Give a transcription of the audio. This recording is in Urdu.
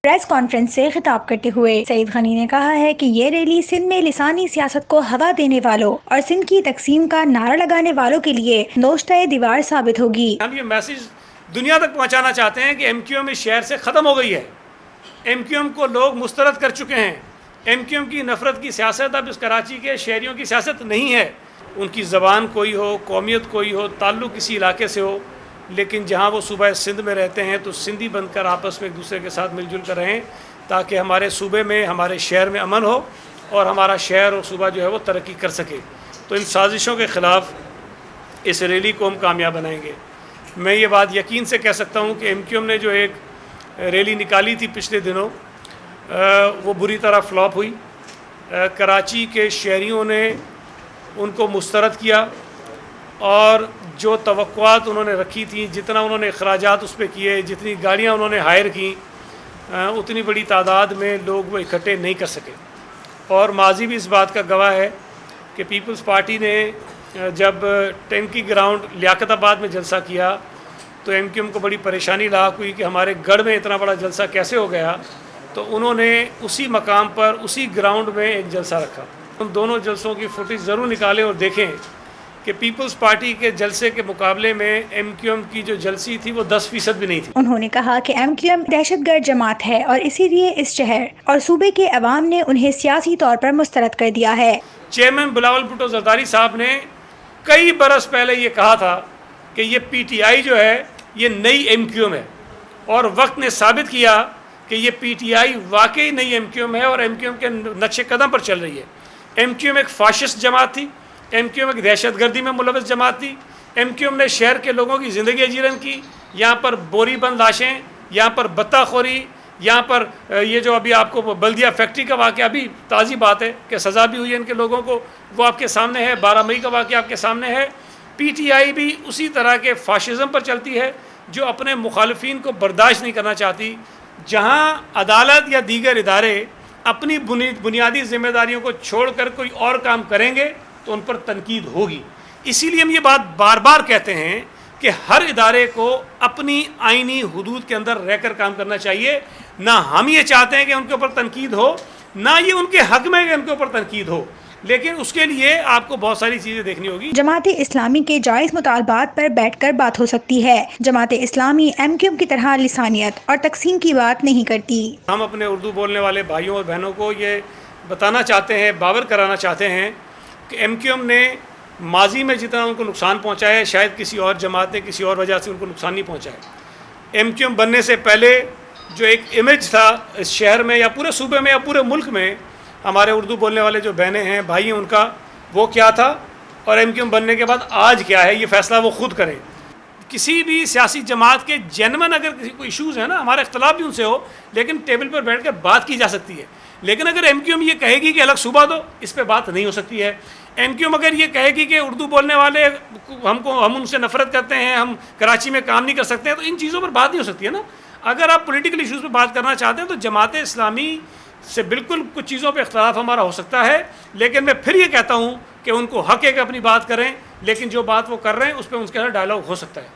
پریس کانفرنس سے خطاب کرتے ہوئے سعید غنی نے کہا ہے کہ یہ ریلی سندھ میں لسانی سیاست کو ہوا دینے والوں اور سندھ کی تقسیم کا نعرہ لگانے والوں کے لیے نوشتہ دیوار ثابت ہوگی۔ ہم یہ میسج دنیا تک پہنچانا چاہتے ہیں کہ ایم کیو ایم اس شہر سے ختم ہو گئی ہے۔ ایم کیو ایم کو لوگ مسترد کر چکے ہیں۔ ایم کیو ایم کی نفرت کی سیاست اب اس کراچی کے شہریوں کی سیاست نہیں ہے۔ ان کی زبان کوئی ہو، قومیت کوئی ہو، تعلق کسی علاقے سے ہو، لیکن جہاں وہ صوبہ سندھ میں رہتے ہیں تو سندھی بن کر آپس میں ایک دوسرے کے ساتھ مل جل کر رہیں تاکہ ہمارے صوبے میں، ہمارے شہر میں امن ہو اور ہمارا شہر اور صوبہ جو ہے وہ ترقی کر سکے۔ تو ان سازشوں کے خلاف اس ریلی کو ہم کامیاب بنائیں گے۔ میں یہ بات یقین سے کہہ سکتا ہوں کہ ایم کیو ایم نے جو ایک ریلی نکالی تھی پچھلے دنوں، وہ بری طرح فلاپ ہوئی۔ کراچی کے شہریوں نے ان کو مسترد کیا اور جو توقعات انہوں نے رکھی تھیں، جتنا انہوں نے اخراجات اس پہ کیے، جتنی گاڑیاں انہوں نے ہائر کیں، اتنی بڑی تعداد میں لوگ وہ اکٹھے نہیں کر سکے۔ اور ماضی بھی اس بات کا گواہ ہے کہ پیپلز پارٹی نے جب ٹینکی گراؤنڈ لیاقت آباد میں جلسہ کیا تو ایم کیو ایم کو بڑی پریشانی لاحق ہوئی کہ ہمارے گڑھ میں اتنا بڑا جلسہ کیسے ہو گیا، تو انہوں نے اسی مقام پر اسی گراؤنڈ میں ایک جلسہ رکھا۔ ان دونوں جلسوں کی فوٹیج ضرور نکالیں اور دیکھیں کہ پیپلز پارٹی کے جلسے کے مقابلے میں ایم کیو ایم کی جو جلسی تھی وہ 10% بھی نہیں تھی۔ انہوں نے کہا کہ ایم کیو ایم دہشت گرد جماعت ہے اور اسی لیے اس شہر اور صوبے کے عوام نے انہیں سیاسی طور پر مسترد کر دیا ہے۔ چیئرمین بلاول بھٹو زرداری صاحب نے کئی برس پہلے یہ کہا تھا کہ یہ پی ٹی آئی جو ہے یہ نئی ایم کیو ایم ہے، اور وقت نے ثابت کیا کہ یہ پی ٹی آئی واقعی نئی ایم کیو ایم ہے اور ایم کیو ایم کے نقش قدم پر چل رہی ہے۔ ایم کیو ایم ایک فاشسٹ جماعت تھی، ایم کیو ایم ایک دہشت گردی میں ملوث جماعت تھی۔ ایم کیو ایم نے شہر کے لوگوں کی زندگی اجیرن کی، یہاں پر بوری بند لاشیں، یہاں پر بتہ خوری، یہاں پر یہ جو ابھی آپ کو بلدیہ فیکٹری کا واقعہ بھی تازی بات ہے کہ سزا بھی ہوئی ہے ان کے لوگوں کو، وہ آپ کے سامنے ہے۔ 12 مئی کا واقعہ آپ کے سامنے ہے۔ پی ٹی آئی بھی اسی طرح کے فاشزم پر چلتی ہے جو اپنے مخالفین کو برداشت نہیں کرنا چاہتی۔ جہاں عدالت یا دیگر ادارے اپنی بنیادی ذمہ داریوں کو چھوڑ کر کوئی اور کام کریں گے تو ان پر تنقید ہوگی۔ اسی لیے ہم یہ بات بار بار کہتے ہیں کہ ہر ادارے کو اپنی آئینی حدود کے اندر رہ کر کام کرنا چاہیے۔ نہ ہم یہ چاہتے ہیں کہ ان کے اوپر تنقید ہو، نہ یہ ان کے حق میں کہ ان کے اوپر تنقید ہو، لیکن اس کے لیے آپ کو بہت ساری چیزیں دیکھنی ہوگی۔ جماعت اسلامی کے جائز مطالبات پر بیٹھ کر بات ہو سکتی ہے۔ Jamaat Islami M Q M کی طرح لسانیت اور تقسیم کی بات نہیں کرتی۔ ہم اپنے اردو بولنے والے بھائیوں اور بہنوں کو یہ بتانا چاہتے ہیں، باور کرانا چاہتے ہیں کہ ایم کیو ایم نے ماضی میں جتنا ان کو نقصان پہنچایا ہے شاید کسی اور جماعت نے کسی اور وجہ سے ان کو نقصان نہیں پہنچایا۔ ایم کیو ایم بننے سے پہلے جو ایک امیج تھا اس شہر میں یا پورے صوبے میں یا پورے ملک میں ہمارے اردو بولنے والے جو بہنیں ہیں، بھائی ہیں، ان کا وہ کیا تھا، اور ایم کیو ایم بننے کے بعد آج کیا ہے، یہ فیصلہ وہ خود کریں۔ کسی بھی سیاسی جماعت کے جینون اگر کسی کو ایشوز ہیں نا، ہمارا اختلاف بھی ان سے ہو، لیکن ٹیبل پر بیٹھ کر بات کی جا سکتی ہے۔ لیکن اگر ایم کیو ایم یہ کہے گی کہ الگ صوبہ دو، اس پہ بات نہیں ہو سکتی ہے۔ ایم کیو ایم اگر یہ کہے گی کہ اردو بولنے والے ہم ان سے نفرت کرتے ہیں، ہم کراچی میں کام نہیں کر سکتے ہیں، تو ان چیزوں پر بات نہیں ہو سکتی ہے نا۔ اگر آپ پولیٹیکل ایشوز پہ بات کرنا چاہتے ہیں تو جماعت اسلامی سے بالکل کچھ چیزوں پہ اختلاف ہمارا ہو سکتا ہے، لیکن میں پھر یہ کہتا ہوں کہ ان کو حق ہے کہ اپنی بات کریں، لیکن جو بات وہ کر رہے ہیں اس پہ ان کے ساتھ ڈائلاگ ہو سکتا ہے۔